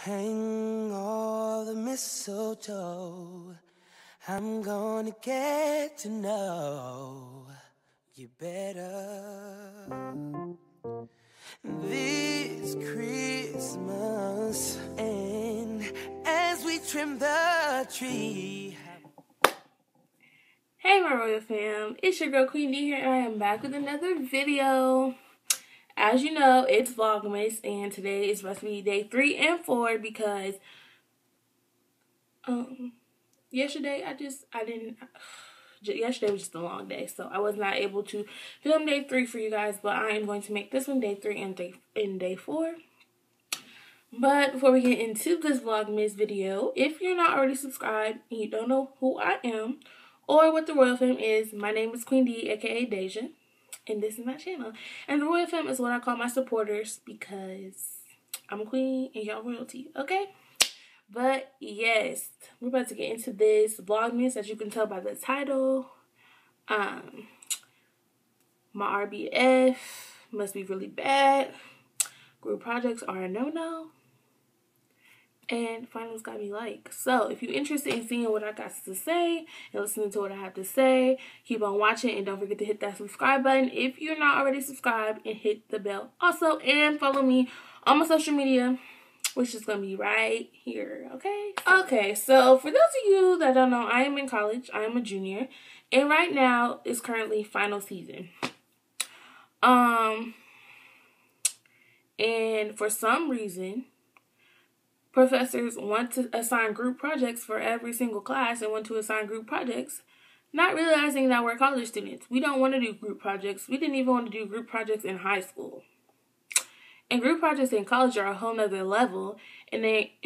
Hang all the mistletoe. I'm gonna get to know you better this Christmas. And as we trim the tree. Hey my Royal Fam, it's your girl QUEENDEE here, and I am back with another video. As you know, it's Vlogmas, and today is supposed to be day 3 and 4 because yesterday yesterday was just a long day, so I was not able to film day 3 for you guys, but I am going to make this one day 3 and day 4. But before we get into this Vlogmas video, if you're not already subscribed and you don't know who I am or what the RoyalFam is, my name is QUEENDEE, aka Deja, and this is my channel. And the RoyalFam is what I call my supporters because I'm a queen and y'all royalty, okay? But yes, we're about to get into this Vlogmas, as you can tell by the title. My RBF must be really bad. Group projects are a no-no. And finals got me like. So if you're interested in seeing what I got to say and listening to what I have to say, keep on watching and don't forget to hit that subscribe button if you're not already subscribed, and hit the bell also, and follow me on my social media, which is going to be right here, okay? Okay, so for those of you that don't know, I am in college. I am a junior, and right now is currently final season. And for some reason, professors want to assign group projects for every single class and want to assign group projects, not realizing that we're college students. We don't want to do group projects. We didn't even want to do group projects in high school. And group projects in college are a whole nother level, and they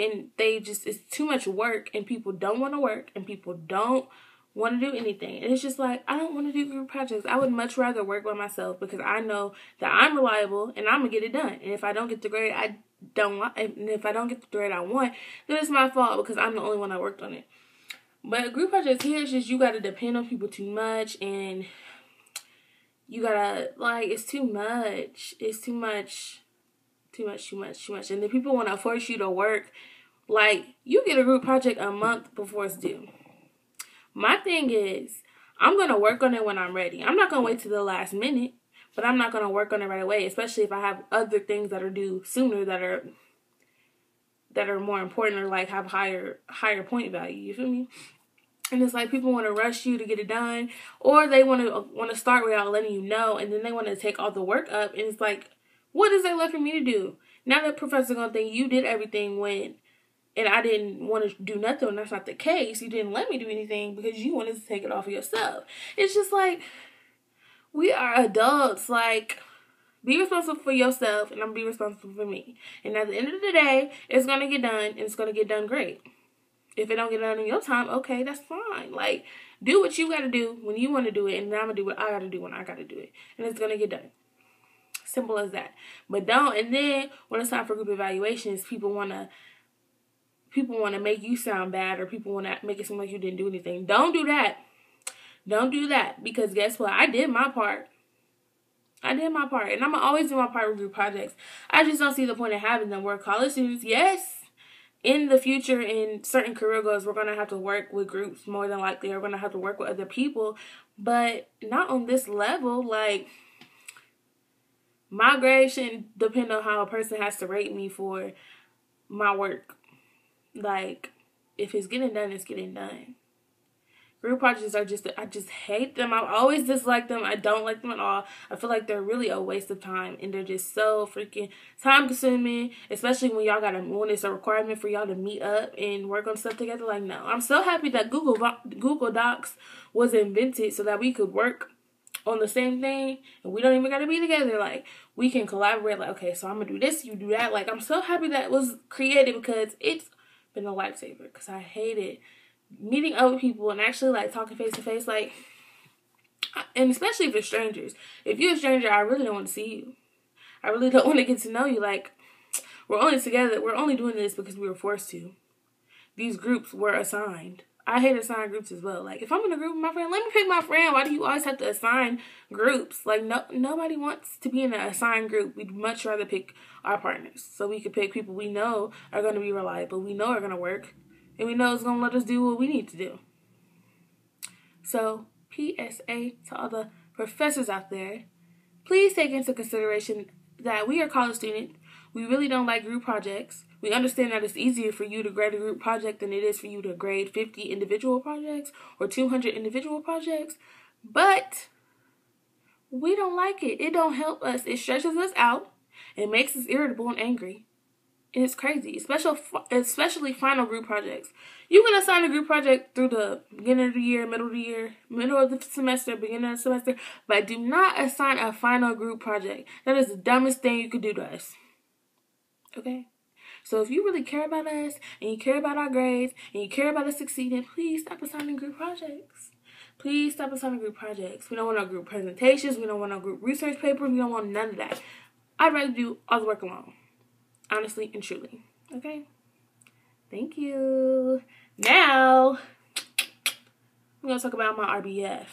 just, it's too much work, and people don't want to work, and people don't want to do anything. And it's just like, I don't want to do group projects. I would much rather work by myself because I know that I'm reliable and I'm gonna get it done. And if I don't get the grade I don't want, and if I don't get the grade I want, then it's my fault because I'm the only one that worked on it. But group projects here is just, you gotta depend on people too much, and you gotta, like, it's too much. It's too much. And then people want to force you to work. Like, you get a group project a month before it's due. My thing is, I'm going to work on it when I'm ready. I'm not going to wait till the last minute, but I'm not going to work on it right away, especially if I have other things that are due sooner that are more important, or like have higher point value. You feel me? And it's like people want to rush you to get it done, or they want to start without letting you know, and then they want to take all the work up, and it's like, what is there left for me to do? Now the professor's going to think you did everything and I didn't want to do nothing, and that's not the case. You didn't let me do anything because you wanted to take it off of yourself. It's just like, we are adults. Like, be responsible for yourself, and I'm be responsible for me. And at the end of the day, it's going to get done, and it's going to get done great. If it don't get done in your time, okay, that's fine. Like, do what you got to do when you want to do it, and I'm going to do what I got to do when I got to do it. And it's going to get done. Simple as that. But don't, and then when it's time for group evaluations, people want to make you sound bad, or people want to make it seem like you didn't do anything. Don't do that. Don't do that, because guess what? I did my part. And I'm going to always do my part with group projects. I just don't see the point of having them. We're college students. Yes, in the future, in certain career goals, we're going to have to work with groups more than likely. We're going to have to work with other people, but not on this level. Like, my grade shouldn't depend on how a person has to rate me for my work. Like, if it's getting done, it's getting done. Group projects are just, I just hate them. I've always disliked them. I don't like them at all. I feel like they're really a waste of time, and they're just so freaking time consuming, especially when when it's a requirement for y'all to meet up and work on stuff together. Like, no. I'm so happy that Google Docs was invented so that we could work on the same thing, and we don't even got to be together. Like, we can collaborate. Like, okay, so I'm gonna do this, you do that. Like, I'm so happy that was created, because it's been a lifesaver, because I hated meeting other people and actually, like, talking face to face. Like, and especially if it's strangers. If you're a stranger, I really don't want to see you. I really don't want to get to know you. Like, we're only together, we're only doing this because we were forced to. These groups were assigned. I hate assigned groups as well. Like, if I'm in a group with my friend, let me pick my friend. Why do you always have to assign groups? Like, nobody wants to be in an assigned group. We'd much rather pick our partners. So we could pick people we know are going to be reliable, we know are going to work, and we know it's going to let us do what we need to do. So, PSA to all the professors out there, please take into consideration that we are college students. We really don't like group projects. We understand that it's easier for you to grade a group project than it is for you to grade 50 individual projects or 200 individual projects. But we don't like it. It don't help us. It stretches us out. It makes us irritable and angry. And it's crazy, especially final group projects. You can assign a group project through the beginning of the year, middle of the semester, beginning of the semester, but do not assign a final group project. That is the dumbest thing you could do to us. Okay? So if you really care about us, and you care about our grades, and you care about us succeeding, please stop assigning group projects. Please stop assigning group projects. We don't want no group presentations. We don't want no group research papers. We don't want none of that. I'd rather do all the work alone. Honestly and truly. Okay? Thank you. Now, I'm going to talk about my RBF.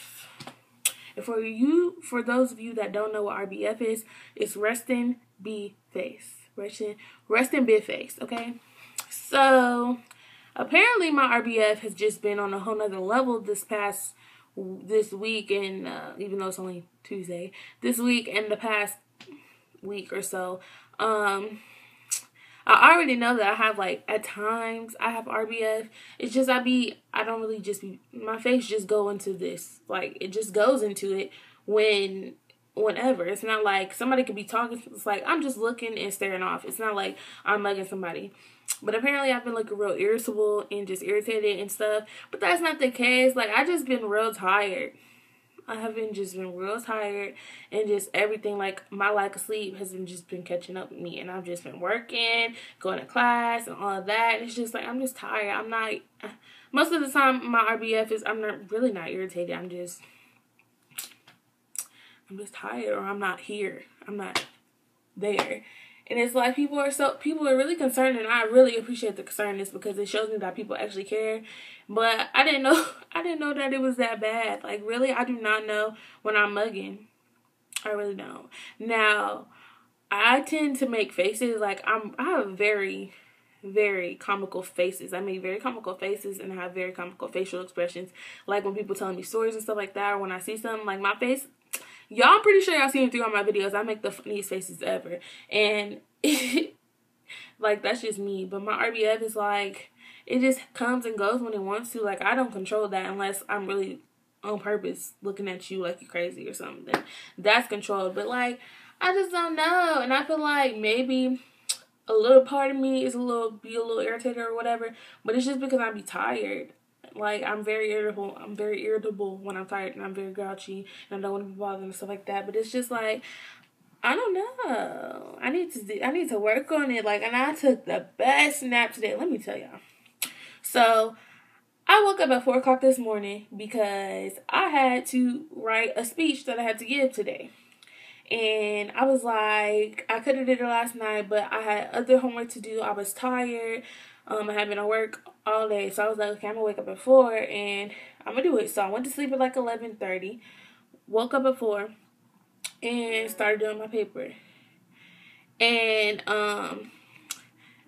And for those of you that don't know what RBF is, it's resting B face. Resting big face, okay? So, apparently my RBF has just been on a whole nother level this week, and even though it's only Tuesday, this week and the past week or so, I already know that I have, like, at times I have RBF. It's just my face just go into this. Like, it just goes into it whenever. It's not like somebody could be talking. It's like I'm just looking and staring off. It's not like I'm mugging somebody. But apparently I've been looking real irritable and just irritated and stuff. But that's not the case. Like, I just been real tired. I have been real tired, and just everything, like my lack of sleep has been catching up with me, and I've just been working, going to class and all of that. And it's just like I'm just tired. I'm not, most of the time my RBF is I'm really not irritated. I'm just tired, or I'm not here. I'm not there. And it's like people are really concerned, and I really appreciate the concernedness because it shows me that people actually care. But I didn't know that it was that bad. Like, really, I do not know when I'm mugging. I really don't. Now, I tend to make faces like I have very, very comical faces. I make very comical faces, and I have very comical facial expressions. Like when people tell me stories and stuff like that, or when I see something, like my face. Y'all, I'm pretty sure y'all seen it through all my videos. I make the funniest faces ever. And, like, that's just me. But my RBF is like, it just comes and goes when it wants to. Like, I don't control that unless I'm really on purpose looking at you like you're crazy or something. Then that's controlled. But, like, I just don't know. And I feel like maybe a little part of me is a little irritated or whatever. But it's just because I be tired. Like, I'm very irritable. I'm very irritable when I'm tired, and I'm very grouchy, and I don't want to be bothered and stuff like that. But it's just like, I don't know. I need to work on it. Like, and I took the best nap today. Let me tell y'all. So, I woke up at 4 o'clock this morning because I had to write a speech that I had to give today. And I was like, I could have did it last night, but I had other homework to do. I was tired. I had been at work all day. So I was like, okay, I'm going to wake up at 4 and I'm going to do it. So I went to sleep at like 11:30, woke up at 4 and started doing my paper. And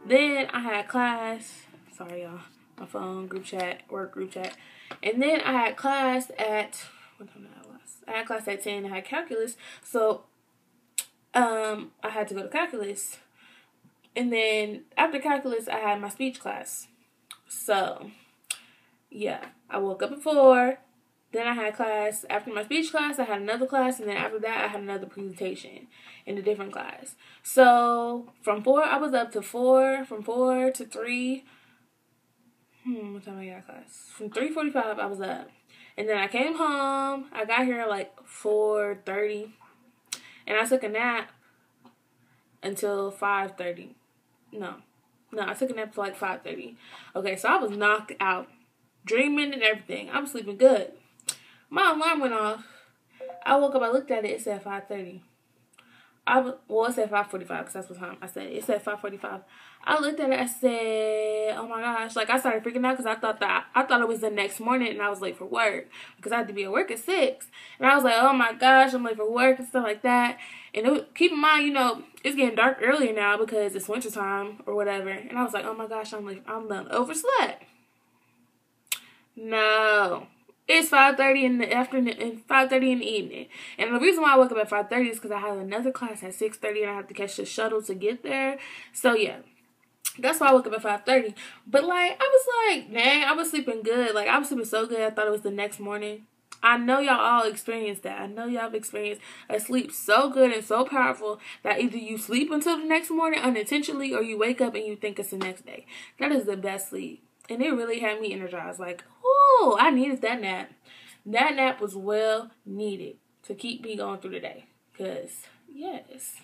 then I had class. Sorry, y'all. My phone, group chat, work group chat. And then I had class at, what time did I class? I had class at 10. I had calculus. So I had to go to calculus. And then after calculus, I had my speech class. So, yeah, I woke up at 4. Then I had class. After my speech class, I had another class. And then after that, I had another presentation in a different class. So, from 4, I was up to 4. From 4 to 3. What time I got class? From 3:45, I was up. And then I came home. I got here at like 4:30. And I took a nap until 5:30. No, I took a nap till like 5:30. Okay, so I was knocked out, dreaming and everything. I was sleeping good. My alarm went off. I woke up, I looked at it, it said 5:30. Well, it said 5:45 because that's what time I said. It said 5:45. I looked at it. I said, "Oh my gosh!" Like I started freaking out because I thought it was the next morning and I was late for work because I had to be at work at 6. And I was like, "Oh my gosh, I'm late for work and stuff like that." And keep in mind, you know, it's getting dark earlier now because it's winter time or whatever. And I was like, "Oh my gosh, I'm done overslept." No. It's 5:30 in the afternoon and 5:30 in the evening. And the reason why I woke up at 5:30 is because I have another class at 6:30 and I have to catch the shuttle to get there. So yeah. That's why I woke up at 5:30. But like I was like, dang, I was sleeping good. Like I was sleeping so good I thought it was the next morning. I know y'all all experienced that. I know y'all have experienced a sleep so good and so powerful that either you sleep until the next morning unintentionally or you wake up and you think it's the next day. That is the best sleep. And it really had me energized. Like, oh, I needed that nap. That nap was well needed to keep me going through the day. Because, yes.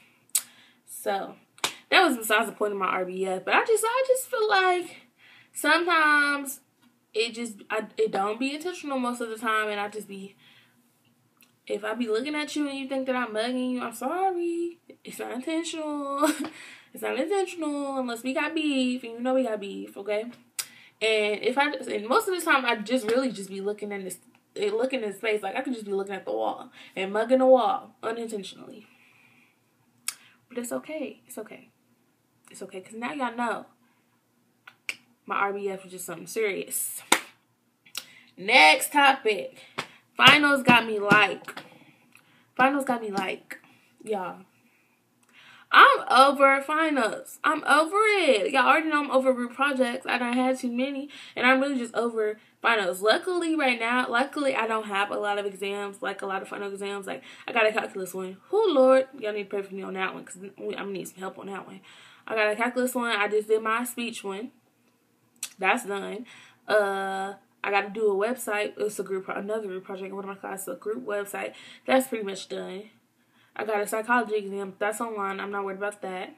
So, that was besides the point of my RBF. But I just feel like sometimes it don't be intentional most of the time. And I just be, if I be looking at you and you think that I'm mugging you, I'm sorry. It's not intentional. It's not intentional unless we got beef. And you know we got beef, okay? And most of the time, I just really just be looking in his face. Like, I could just be looking at the wall and mugging the wall unintentionally. But it's okay. It's okay. It's okay. Because now y'all know my RBF is just something serious. Next topic. Finals got me like. Y'all. I'm over finals. I'm over it. Y'all already know I'm over group projects. I done had too many. And I'm really just over finals. Luckily, right now, I don't have a lot of exams, like a lot of final exams. Like, I got a calculus one. Oh, Lord. Y'all need to pray for me on that one because I'm going to need some help on that one. I got a calculus one. I just did my speech one. That's done. I got to do a website. It's another group project in one of my classes, a group website. That's pretty much done. I got a psychology exam. That's online. I'm not worried about that.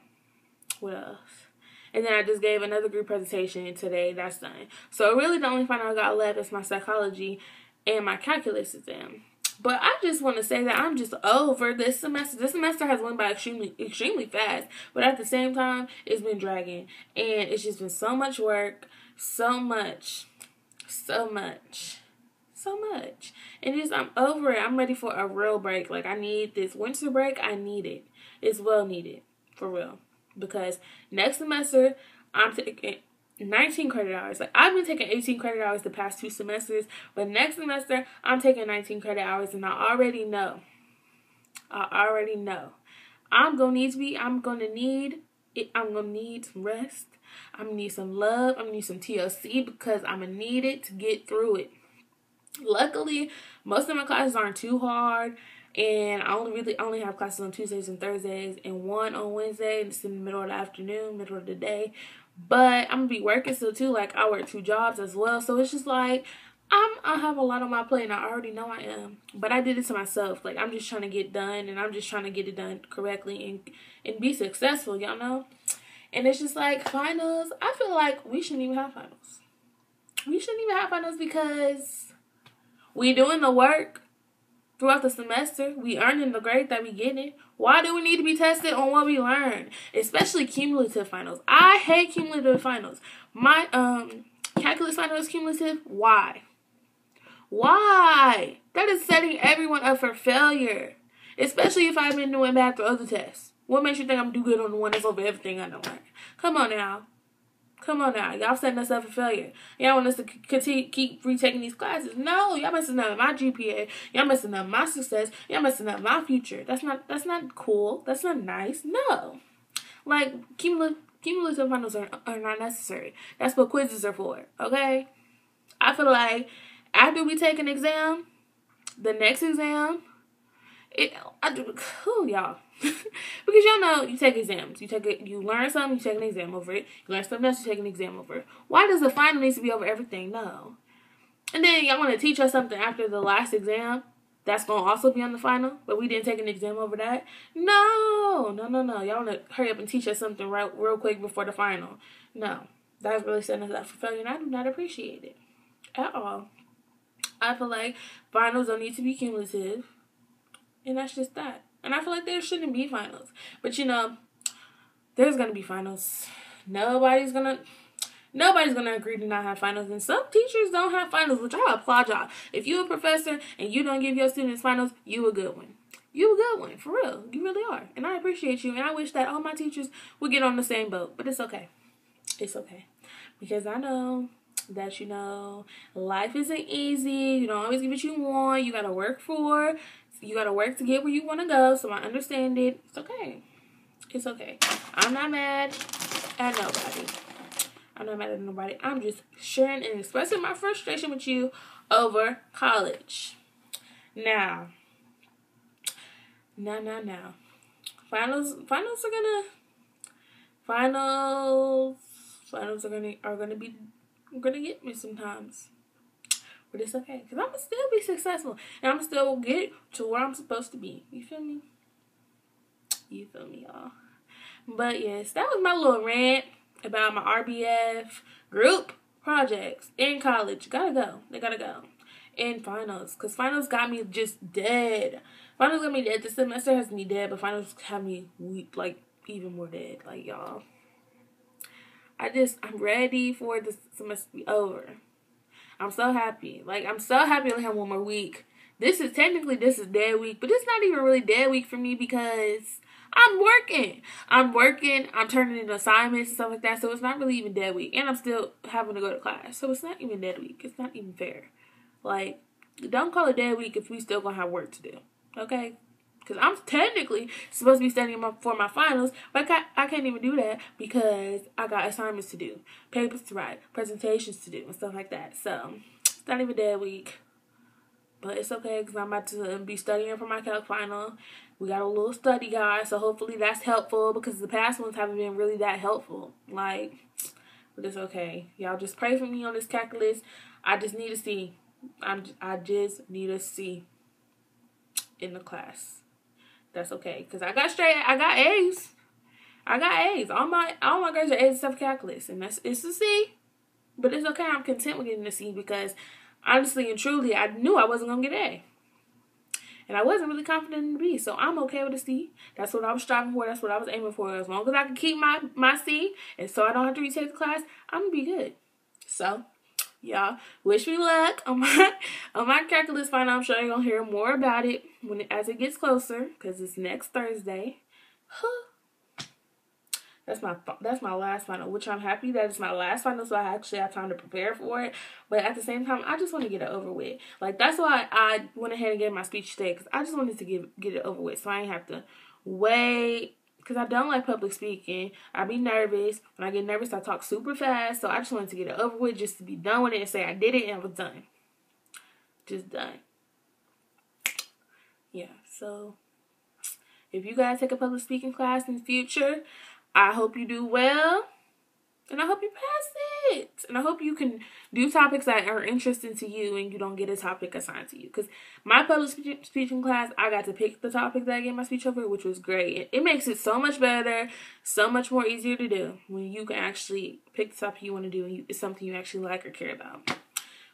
What else? And then I just gave another group presentation today. That's done. So really the only final I got left is my psychology and my calculus exam. But I just want to say that I'm just over this semester. This semester has went by extremely fast. But at the same time, it's been dragging. And it's just been so much work. So much. And just, I'm over it. I'm ready for a real break. Like, I need this winter break. I need it. It's well needed. For real. Because next semester, I'm taking 19 credit hours. Like, I've been taking 18 credit hours the past 2 semesters. But next semester, I'm taking 19 credit hours. And I already know. I'm going to need some rest. I'm going to need some love. I'm going to need some TLC because I'm going to need it to get through it. Luckily, most of my classes aren't too hard, and I only have classes on Tuesdays and Thursdays, and one on Wednesday, and it's in the middle of the afternoon, middle of the day. But I'm gonna be working still too. Like, I work 2 jobs as well, so it's just like I have a lot on my plate, and I already know I am. But I did it to myself. Like, I'm just trying to get done, and I'm just trying to get it done correctly and be successful. Y'all know. And it's just like finals. I feel like we shouldn't even have finals. We shouldn't even have finals because we doing the work throughout the semester. We earning the grade that we getting. Why do we need to be tested on what we learn? Especially cumulative finals. I hate cumulative finals. My calculus final is cumulative. Why? That is setting everyone up for failure. Especially if I've been doing bad for other tests. What makes you think I'm do good on the one that's over everything I don't learn? Come on now. Y'all setting us up for failure. Y'all want us to keep retaking these classes. No, y'all messing up my GPA. Y'all messing up my success. Y'all messing up my future. That's not cool. That's not nice. No. Like, cumulative finals are not necessary. That's what quizzes are for. Okay? I feel like after we take an exam, the next exam, y'all. Because y'all know you take exams. You learn something, you take an exam over it. You learn something else, you take an exam over it. Why does the final need to be over everything? No. And then y'all want to teach us something after the last exam that's going to also be on the final, but we didn't take an exam over that? No. Y'all want to hurry up and teach us something real quick before the final. No. That's really setting us up for failure, and I do not appreciate it at all. I feel like finals don't need to be cumulative. And that's just that. And I feel like there shouldn't be finals. But, you know, there's going to be finals. Nobody's going to agree to not have finals. And some teachers don't have finals, which I applaud y'all. If you're a professor and you don't give your students finals, you a good one. You a good one, for real. You really are. And I appreciate you. And I wish that all my teachers would get on the same boat. But it's okay. It's okay. Because I know that, you know, life isn't easy. You don't always get what you want. You got to work for. You got to work to get where you want to go. So I understand it. It's okay. It's okay. I'm not mad at nobody. I'm not mad at nobody. I'm just sharing and expressing my frustration with you over college. Now. Finals are gonna get me sometimes. But it's okay. Because I'm gonna still be successful. And I'm gonna still get to where I'm supposed to be. You feel me? You feel me, y'all? But yes, that was my little rant about my RBF group projects in college. Gotta go. They gotta go. And finals. Because finals got me just dead. Finals got me dead. The semester has me dead. But finals have me weak. Like, even more dead. Like, y'all. I'm ready for this semester to be over. I'm so happy. Like, I'm so happy I only have one more week. This is dead week. But it's not even really dead week for me because I'm working. I'm turning in assignments and stuff like that. So it's not really even dead week. And I'm still having to go to class. So it's not even dead week. It's not even fair. Like, don't call it dead week if we still gonna have work to do. Okay? Because I'm technically supposed to be studying for my finals, but I can't even do that because I got assignments to do, papers to write, presentations to do, and stuff like that. So, it's not even dead week. But it's okay because I'm about to be studying for my calc final. We got a little study guide, so hopefully that's helpful because the past ones haven't been really that helpful. Like, but it's okay. Y'all just pray for me on this calculus. I just need a C. I just need a C in the class. That's okay, because I got A's. All my grades are A's except for calculus, and it's a C. But it's okay. I'm content with getting a C because honestly and truly, I knew I wasn't gonna get an A, and I wasn't really confident in the B. So I'm okay with a C. That's what I was striving for. That's what I was aiming for. As long as I can keep my C, and so I don't have to retake the class, I'm gonna be good. So, y'all, wish me luck on my calculus final. I'm sure you're gonna hear more about it as it gets closer, because it's next Thursday. That's my last final, which I'm happy that it's my last final, so I actually have time to prepare for it. But at the same time, I just want to get it over with. Like, that's why I went ahead and gave my speech today, because I just wanted to get it over with, so I ain't have to wait. Because I don't like public speaking. I be nervous. When I get nervous, I talk super fast. So I just wanted to get it over with, just to be done with it and say I did it and I was done. Just done. Yeah, so if you guys take a public speaking class in the future, I hope you do well. And I hope you pass it. And I hope you can do topics that are interesting to you and you don't get a topic assigned to you. Because my public speaking class, I got to pick the topic that I gave my speech over, which was great. It makes it so much better, so much more easier to do when you can actually pick the topic you want to do and it's something you actually like or care about.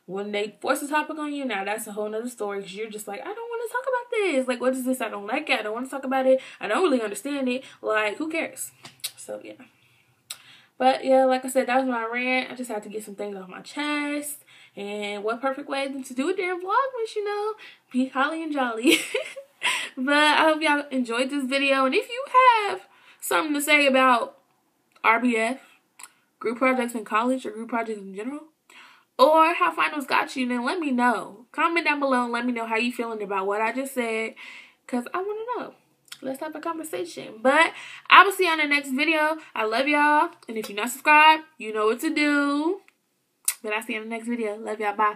When they force a topic on you, now that's a whole nother story because you're just like, I don't want to talk about this. Like, what is this? I don't like it. I don't want to talk about it. I don't really understand it. Like, who cares? So, yeah. But, yeah, like I said, that was my rant. I just had to get some things off my chest. And what perfect way than to do it during Vlogmas, you know? Be holly and jolly. But I hope y'all enjoyed this video. And if you have something to say about RBF, group projects in college, or group projects in general, or how finals got you, then let me know. Comment down below and let me know how you feeling about what I just said. Because I want to know. Let's have a conversation. But I will see you on the next video. I love y'all. And if you're not subscribed, you know what to do. But I'll see you on the next video. Love y'all. Bye.